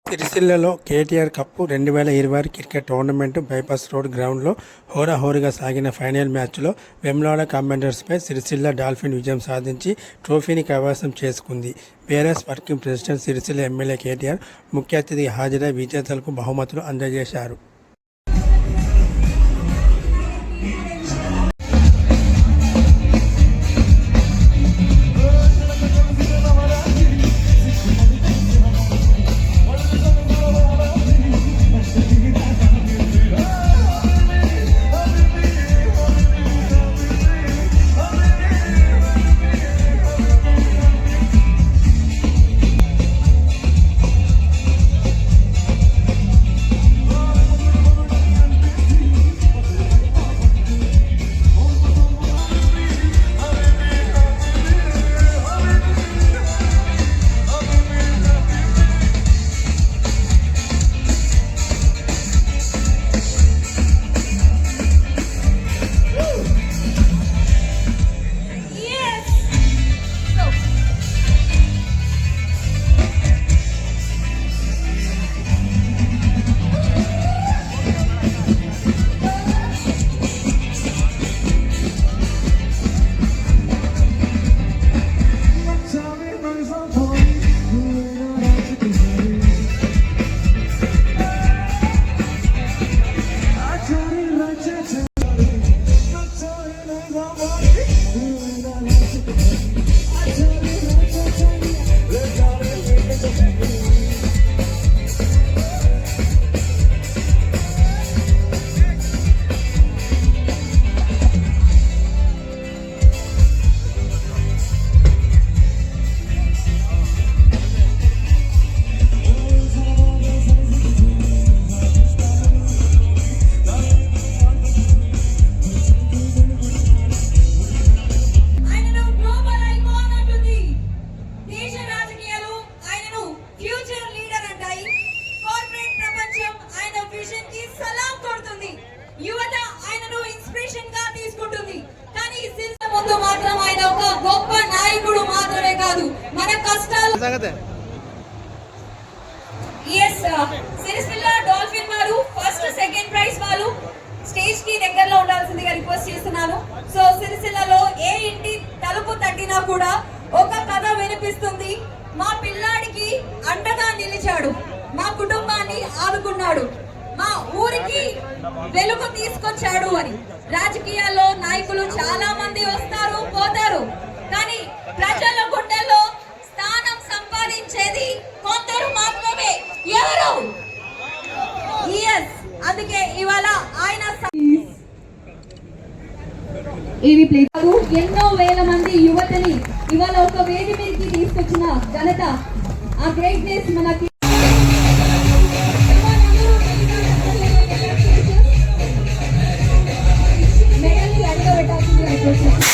సిరిసిల్లలో KTR cup 2026 cricket tournament bypass road గ్రౌండ్లో హోరాహోరీగా సాగిన ఫైనల్ మ్యాచ్లో వెమ్లాడ కామెండర్స్పై సిరిసిల్ల డాల్ఫిన్ విజయం సాధించి ట్రోఫీని కైవసం చేసుకుంది. BRS working president Sircilla MLA KTR ముఖ్య అతిథిగా హాజరై విజేతలకు బహుమతులు అందజేశారు. సిరిసిల్ల డాల్ఫిన్ వారు ఫస్ట్ సెకండ్ ప్రైజ్ వాళ్ళు స్టేజ్ కి దగ్గరలో ఉండాల్సిందిగా రిక్వెస్ట్ చేస్తున్నాను. సో సిరిసిల్లలో ఏ ఇంటి తలుపు తట్టినా కూడా ఒక కథ వినిపిస్తుంది. మా పిల్లాడికి అండగా నిలిచాడు, మా కుటుంబాన్ని ఆదుకున్నాడు, మా ఊరికి వెలుగు తీసుకొచ్చాడు అని. రాజకీయాల్లో నాయకులు చాలా మంది వస్తారు పోతారు, కానీ ప్రజల గుండెల్లో స్థానం సంపాదించేది కొందరు మాత్రమే. ఎవరు? అందుకే ఇవాళ ఆయన ఎన్నో వేల మంది యువతని ఇవాళ ఒక వేది మీదకి తీసుకొచ్చిన ఘనత, ఆ గ్రేట్నెస్ మనకి మెడల్ని అడగబెట్టాల్సిందిగా రిక్వెస్ట్.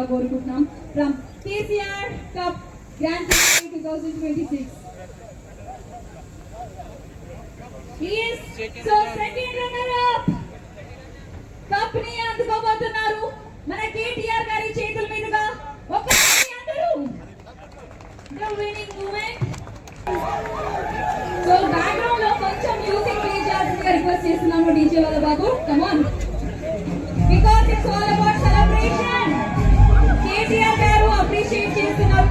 కోరుకుంటున్నాం from KCR cup grand praise 2026. Yes, so second runner up cup ని అందుకోబోతున్నారు మన కేటీఆర్ గారి చేతుల మీదుగా. ఒకసారి అందరూ the winning moment. So background లో కొంచెం మ్యూజిక్ ప్లే చేయాల్సిందిగా రిక్వెస్ట్ చేస్తున్నాము డీజే వాళ్ళ బాబు. Come on, because it's all about celebration. KTR గారు అప్రిషియేట్ చేస్తున్నారు.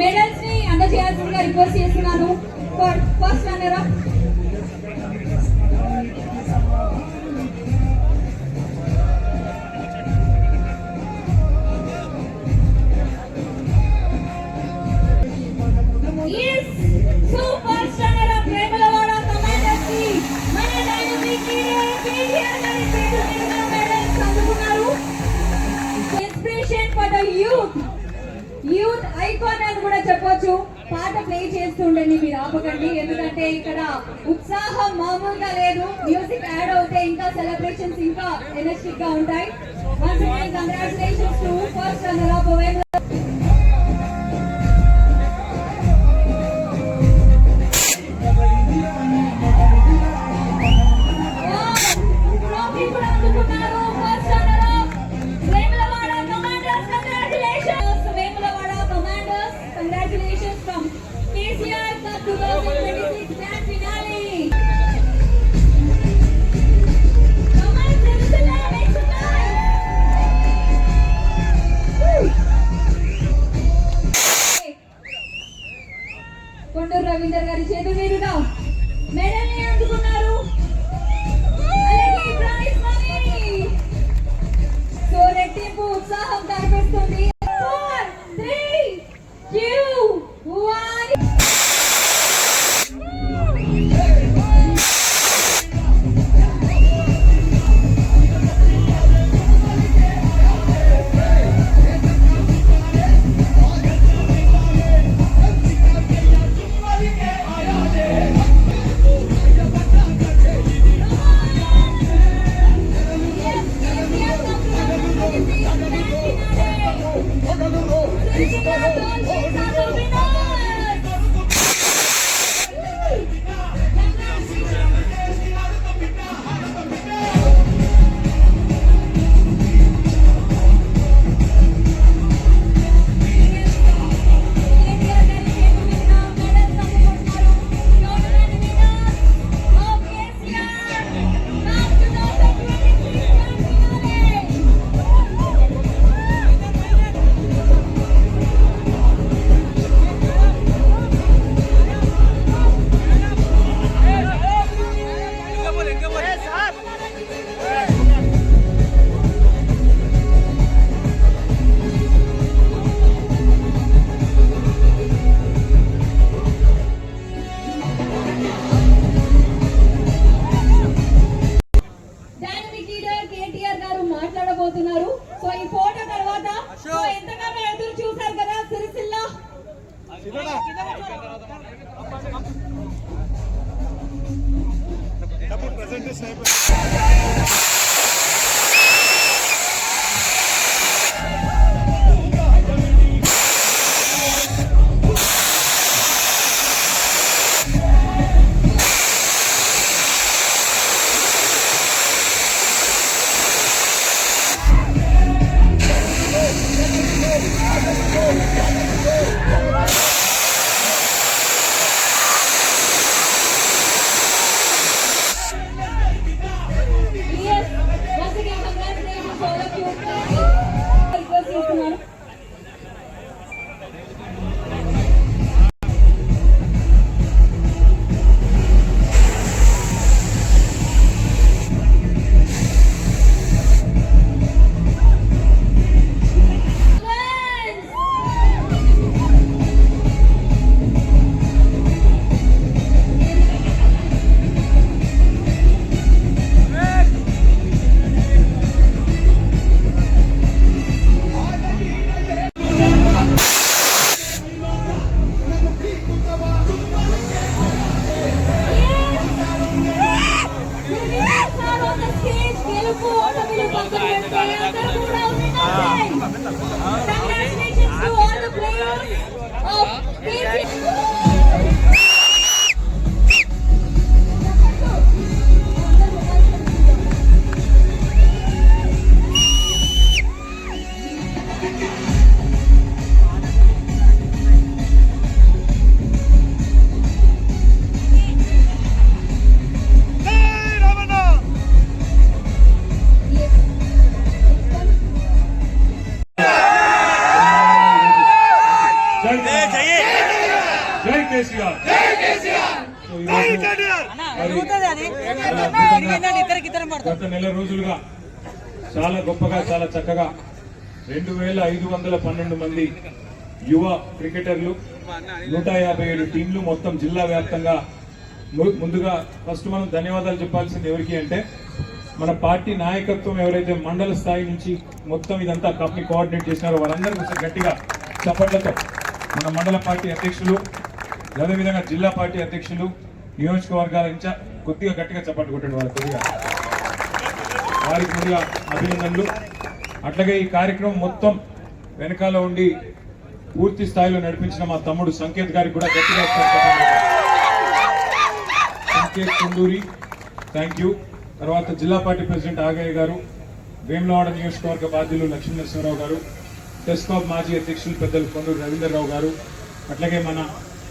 మెడల్స్ ని అందజేయాల్సిందిగా రిక్వెస్ట్ చేస్తున్నాను ఫర్ ఫస్ట్ రన్నర్ అప్. చెప్పొచ్చు పాట ప్లే చేస్తుండండి, మీరు ఆపకండి, ఎందుకంటే ఇక్కడ ఉత్సాహం మామూలుగా లేదు. మ్యూజిక్ యాడ్ అవుతే ఇంకా సెలబ్రేషన్స్ ఇంకా ఎనర్జిటిక్ గా ఉంటాయి. Once again, congratulations to first runner-up Vemla. Trophy కూడా అందుకున్నారు. First runner-up Vemlawada Commanders. Congratulations Vemlawada Commanders. Congratulations from KCR Cup 2026 grand finale. Come on, Siricilla, make some noise. Konduru Ravinder గారి చేతుల మీదుగా మెడల్ ని అందుకున్నారు. అలాగే ప్రైజ్ మనీ. సో రెట్టింపు ఉత్సాహం కనిపిస్తుంది. 4, 3, 2, 1. డైనమిక్ లీడర్ కేటీఆర్ గారు మాట్లాడబోతున్నారు. సో ఈ ఫోటో తర్వాత సో ఎంతగానో ఎదురు చూశారు కదా Sircilla. Yes, once again congratulations all of you. Request చేస్తున్నాను. Congratulations to all the players of జై కేసీఆర్. గత నెల రోజులుగా చాలా గొప్పగా చాలా చక్కగా 2512 మంది యువ క్రికెటర్లు 157 టీంలు మొత్తం జిల్లా వ్యాప్తంగా. ముందుగా ఫస్ట్ మనం ధన్యవాదాలు చెప్పాల్సింది ఎవరికి అంటే మన పార్టీ నాయకత్వం ఎవరైతే మండల స్థాయి నుంచి మొత్తం ఇదంతా కప్ని కోఆర్డినేట్ చేసినారో వారందరూ గట్టిగా చప్పట్లతో మన మండల పార్టీ అధ్యక్షులు, అదేవిధంగా జిల్లా పార్టీ అధ్యక్షులు, నియోజకవర్గాల ఇన్ఛార్జ్ కొద్దిగా గట్టిగా చప్పట్లు కొట్టండి వారికి కొద్దిగా అభినందనలు. అట్లాగే ఈ కార్యక్రమం మొత్తం వెనకాల ఉండి పూర్తి స్థాయిలో నడిపించిన మా తమ్ముడు సంకేత్ గారికి కూడా గట్టిగా సంకేత్ కుండూరి, థ్యాంక్ యూ. తర్వాత జిల్లా పార్టీ ప్రెసిడెంట్ ఆగయ్య గారు, వేములవాడ నియోజకవర్గ బాధ్యులు లక్ష్మీ నరసింహరావు గారు, టెస్కాప్ మాజీ అధ్యక్షులు పెద్దలు కొండూరు రవీంద్రరావు గారు, అట్లాగే మన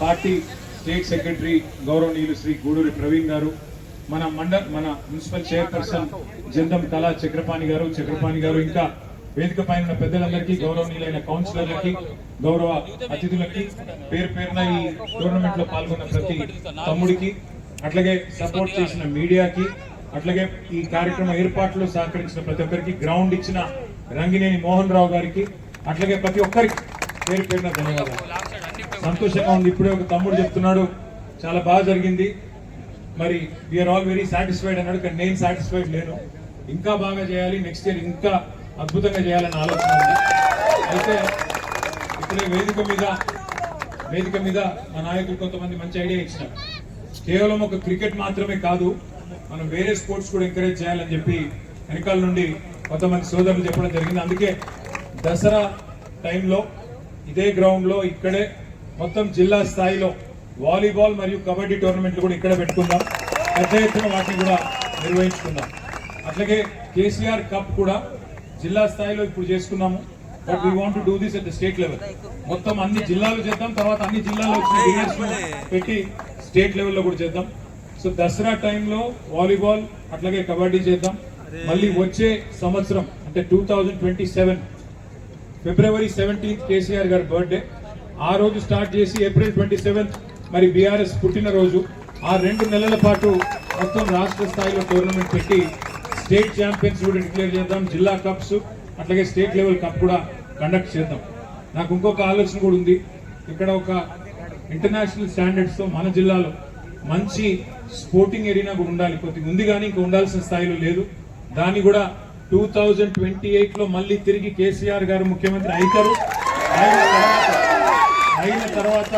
పార్టీ స్టేట్ సెక్రటరీ గౌరవనీయులు శ్రీ గూడూరి ప్రవీణ్ గారు, మన మున్సిపల్ చైర్పర్సన్ జందం కళా చక్రపాణి గారు, ఇంకా వేదిక పైన పెద్దలందరికీ, గౌరవనీయులైన కౌన్సిలర్లకి, గౌరవ అతిథులకి, పేరు పేరున ఈ టోర్నమెంట్ లో పాల్గొన్న ప్రతి తమ్ముడికి, అట్లాగే సపోర్ట్ చేసిన మీడియాకి, అట్లాగే ఈ కార్యక్రమ ఏర్పాట్లో సహకరించిన ప్రతి ఒక్కరికి, గ్రౌండ్ ఇచ్చిన రంగినేని మోహన్ రావు గారికి, అట్లాగే ప్రతి ఒక్కరికి పేరు పేరున ధన్యవాదాలు. సంతోషంగా ఉంది. ఇప్పుడే ఒక తమ్ముడు చెప్తున్నాడు చాలా బాగా జరిగింది, మరి వీఆర్ ఆల్ వెరీ సాటిస్ఫైడ్ అన్నాడు. కానీ నేను సాటిస్ఫైడ్ లేను, ఇంకా బాగా చేయాలి, నెక్స్ట్ ఇయర్ ఇంకా అద్భుతంగా చేయాలని ఆలోచన ఉంది. అయితే ఇప్పుడే వేదిక మీద మా నాయకులు కొంతమంది మంచి ఐడియా ఇచ్చినారు. కేవలం ఒక క్రికెట్ మాత్రమే కాదు, మనం వేరే స్పోర్ట్స్ కూడా ఎంకరేజ్ చేయాలని చెప్పి వెనకాల నుండి కొంతమంది సోదరులు చెప్పడం జరిగింది. అందుకే దసరా టైంలో ఇదే గ్రౌండ్ లో ఇక్కడే మొత్తం జిల్లా స్థాయిలో వాలీబాల్ మరియు కబడ్డీ టోర్నమెంట్లు కూడా ఇక్కడ పెట్టుకుందాం, పెద్ద ఎత్తున వాటిని కూడా నిర్వహించుకుందాం. అట్లాగే కేసీఆర్ కప్ కూడా జిల్లా స్థాయిలో ఇప్పుడు చేసుకున్నాము, but we want to do this at the state level. మొత్తం అన్ని జిల్లాలు చేద్దాం, తర్వాత అన్ని జిల్లాలో వచ్చిన విన్నర్స్ పెట్టి స్టేట్ లెవెల్లో కూడా చేద్దాం. సో దసరా టైంలో వాలీబాల్ అట్లాగే కబడ్డీ చేద్దాం. మళ్ళీ వచ్చే సంవత్సరం అంటే 2027 ఫిబ్రవరి 17 కేసీఆర్ గారి బర్త్డే, ఆ రోజు స్టార్ట్ చేసి ఏప్రిల్ 27 మరి బీఆర్ఎస్ పుట్టినరోజు, ఆ 2 నెలల పాటు మొత్తం రాష్ట్ర స్థాయిలో టోర్నమెంట్ పెట్టి స్టేట్ ఛాంపియన్స్ కూడా డిక్లేర్ చేద్దాం. జిల్లా కప్స్ అట్లాగే స్టేట్ లెవెల్ కప్ కూడా కండక్ట్ చేద్దాం. నాకు ఇంకొక ఆలోచన కూడా ఉంది. ఇక్కడ ఒక ఇంటర్నేషనల్ స్టాండర్డ్స్ తో మన జిల్లాలో మంచి స్పోర్టింగ్ ఏరియా కూడా ఉండాలి. కొద్దిగా ఉంది కానీ ఇంకా ఉండాల్సిన స్థాయిలో లేదు. దాన్ని కూడా 2028 లో మళ్ళీ తిరిగి కేసీఆర్ గారు ముఖ్యమంత్రి అవుతారు. అయిన తర్వాత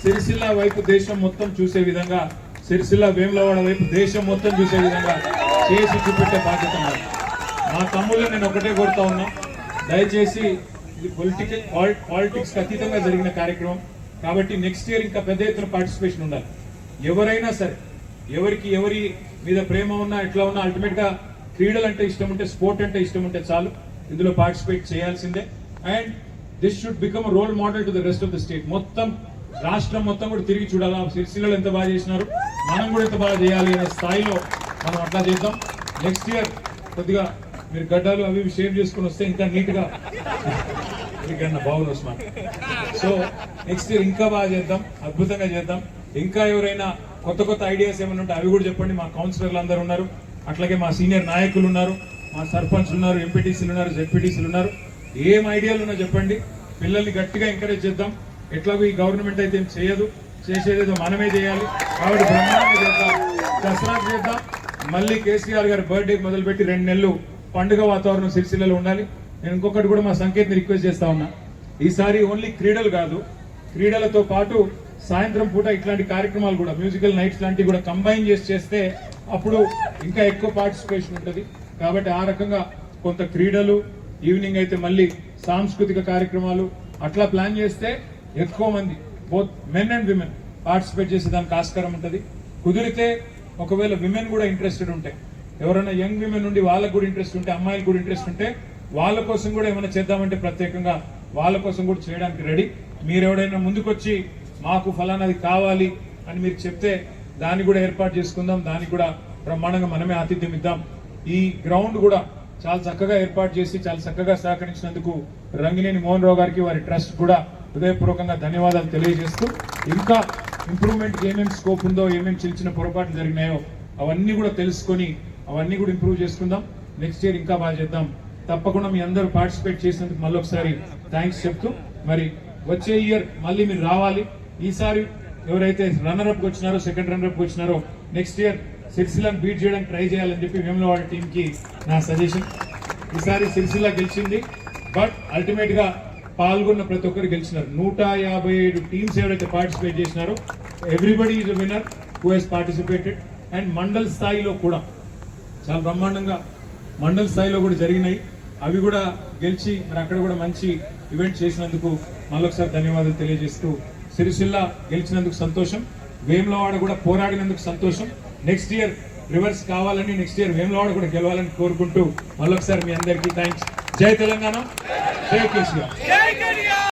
సిరిసిల్ల వైపు దేశం మొత్తం చూసే విధంగా, సిరిసిల్ల వేములవాడ వైపు దేశం మొత్తం చూసే విధంగా చేసి చూపెట్టే బాధ్యత నాది. మా తమ్ముళ్ళు నేను ఒకటే కోరుతా ఉన్నా, దయచేసి ఇది పాలిటిక్స్ అతీతంగా జరిగిన కార్యక్రమం కాబట్టి నెక్స్ట్ ఇయర్ ఇంకా పెద్ద ఎత్తున పార్టిసిపేషన్ ఉండాలి. ఎవరైనా సరే, ఎవరికి ఎవరి మీద ప్రేమ ఉన్నా ఎట్లా ఉన్నా అల్టిమేట్ గా క్రీడలు అంటే ఇష్టం ఉంటే, స్పోర్ట్ అంటే ఇష్టం ఉంటే చాలు, ఇందులో పార్టిసిపేట్ చేయాల్సిందే. And this should become role model to the rest of the state. మొత్తం రాష్ట్రం మొత్తం కూడా తిరిగి చూడాలా, సిరిసిల్లలో ఎంత బాగా చేసినారు, మనం కూడా ఎంత బాగా చేయాలి అనే స్థాయిలో మనం అట్లా చేద్దాం. నెక్స్ట్ ఇయర్ కొద్దిగా మీరు గడ్డాలు అవి షేవ్ చేసుకుని వస్తే ఇంకా నీట్ గా బాగుంది ఉస్మాన్. సో నెక్స్ట్ ఇయర్ ఇంకా బాగా చేద్దాం, అద్భుతంగా చేద్దాం. ఇంకా ఎవరైనా కొత్త కొత్త ఐడియాస్ ఏమైనా ఉంటే అవి కూడా చెప్పండి. మా కౌన్సిలర్లు అందరూ ఉన్నారు, అట్లాగే మా సీనియర్ నాయకులు ఉన్నారు, మా సర్పంచ్లు ఉన్నారు, ఎంపీటీసీలు ఉన్నారు, జెడ్పీటీసీలు ఉన్నారు. ఏం ఐడియాలు ఉన్నా చెప్పండి, పిల్లల్ని గట్టిగా ఎంకరేజ్ చేద్దాం. ఎట్లాగో ఈ గవర్నమెంట్ అయితే ఏం చేయదు, చేసేదేదో మనమే చేయాలి కాబట్టి బ్రహ్మాండంగా చేద్దాం, దసరా చేద్దాం. మళ్ళీ కేసీఆర్ గారి బర్త్డేకి మొదలుపెట్టి 2 నెలలు పండుగ వాతావరణం సిరిసిల్లలో ఉండాలి. నేను ఇంకొకటి కూడా మా సంకేత్ని రిక్వెస్ట్ చేస్తా ఉన్నా, ఈసారి ఓన్లీ క్రీడలు కాదు, క్రీడలతో పాటు సాయంత్రం పూట ఇట్లాంటి కార్యక్రమాలు కూడా, మ్యూజికల్ నైట్స్ లాంటివి కూడా కంబైన్ చేస్తే అప్పుడు ఇంకా ఎక్కువ పార్టిసిపేషన్ ఉంటుంది. కాబట్టి ఆ రకంగా కొంత క్రీడలు, ఈవినింగ్ అయితే మళ్ళీ సాంస్కృతిక కార్యక్రమాలు అట్లా ప్లాన్ చేస్తే ఎక్కువ మంది both men and women participate చేసే దానికి ఆస్కారం ఉంటుంది. కుదిరితే ఒకవేళ విమెన్ కూడా ఇంట్రెస్టెడ్ ఉంటే, ఎవరైనా యంగ్ విమెన్ ఉండి వాళ్ళకు కూడా ఇంట్రెస్ట్ ఉంటే, అమ్మాయిలు కూడా ఇంట్రెస్ట్ ఉంటే వాళ్ళ కోసం కూడా ఏమైనా చేద్దామంటే ప్రత్యేకంగా వాళ్ళ కోసం కూడా చేయడానికి రెడీ. మీరు ఎవరైనా ముందుకొచ్చి మాకు ఫలానాది కావాలి అని మీరు చెప్తే దాన్ని కూడా ఏర్పాటు చేసుకుందాం, దానికి కూడా బ్రహ్మాండంగా మనమే ఆతిథ్యం ఇద్దాం. ఈ గ్రౌండ్ కూడా చాలా చక్కగా ఏర్పాటు చేసి చాలా చక్కగా సహకరించినందుకు రంగినేని మోహన్ రావు గారికి, వారి ట్రస్ట్ కూడా హృదయపూర్వకంగా ధన్యవాదాలు తెలియజేస్తూ, ఇంకా ఇంప్రూవ్మెంట్కి ఏమేమి స్కోప్ ఉందో, ఏమేమి చిన్న చిన్న పొరపాట్లు జరిగినాయో అవన్నీ కూడా తెలుసుకొని అవన్నీ కూడా ఇంప్రూవ్ చేసుకుందాం. నెక్స్ట్ ఇయర్ ఇంకా బాగా చేద్దాం. తప్పకుండా మీ అందరూ పార్టిసిపేట్ చేసినందుకు మళ్ళీ ఒకసారి థ్యాంక్స్ చెప్తూ, మరి వచ్చే ఇయర్ మళ్ళీ మీరు రావాలి. ఈసారి ఎవరైతే రన్నర్ అప్ వచ్చినారో, సెకండ్ రన్నర్ అప్ వచ్చినారో, నెక్స్ట్ ఇయర్ సిరిసిల్లను బీట్ చేయడానికి ట్రై చేయాలని చెప్పి వేములవాడ టీంకి నా సజెషన్. ఈసారి సిరిసిల్ల గెలిచింది, బట్ అల్టిమేట్ గా పాల్గొన్న ప్రతి ఒక్కరు గెలిచినారు. 157 టీమ్స్ ఎవరైతే పార్టిసిపేట్ చేసినారో everybody is winner who has participated. And mandal స్థాయిలో కూడా చాలా బ్రహ్మాండంగా మండల్ స్థాయిలో కూడా జరిగినాయి. అవి కూడా గెలిచి మరి అక్కడ కూడా మంచి ఈవెంట్ చేసినందుకు మళ్ళొకసారి ధన్యవాదాలు తెలియజేస్తూ, సిరిసిల్ల గెలిచినందుకు సంతోషం, వేములవాడ కూడా పోరాడినందుకు సంతోషం. నెక్స్ట్ ఇయర్ రివర్స్ కావాలని, నెక్స్ట్ ఇయర్ వేములవాడ కూడా గెలవాలని కోరుకుంటూ మళ్ళొకసారి మీ అందరికీ థ్యాంక్స్. జై తెలంగాణ, జై కేసీఆర్.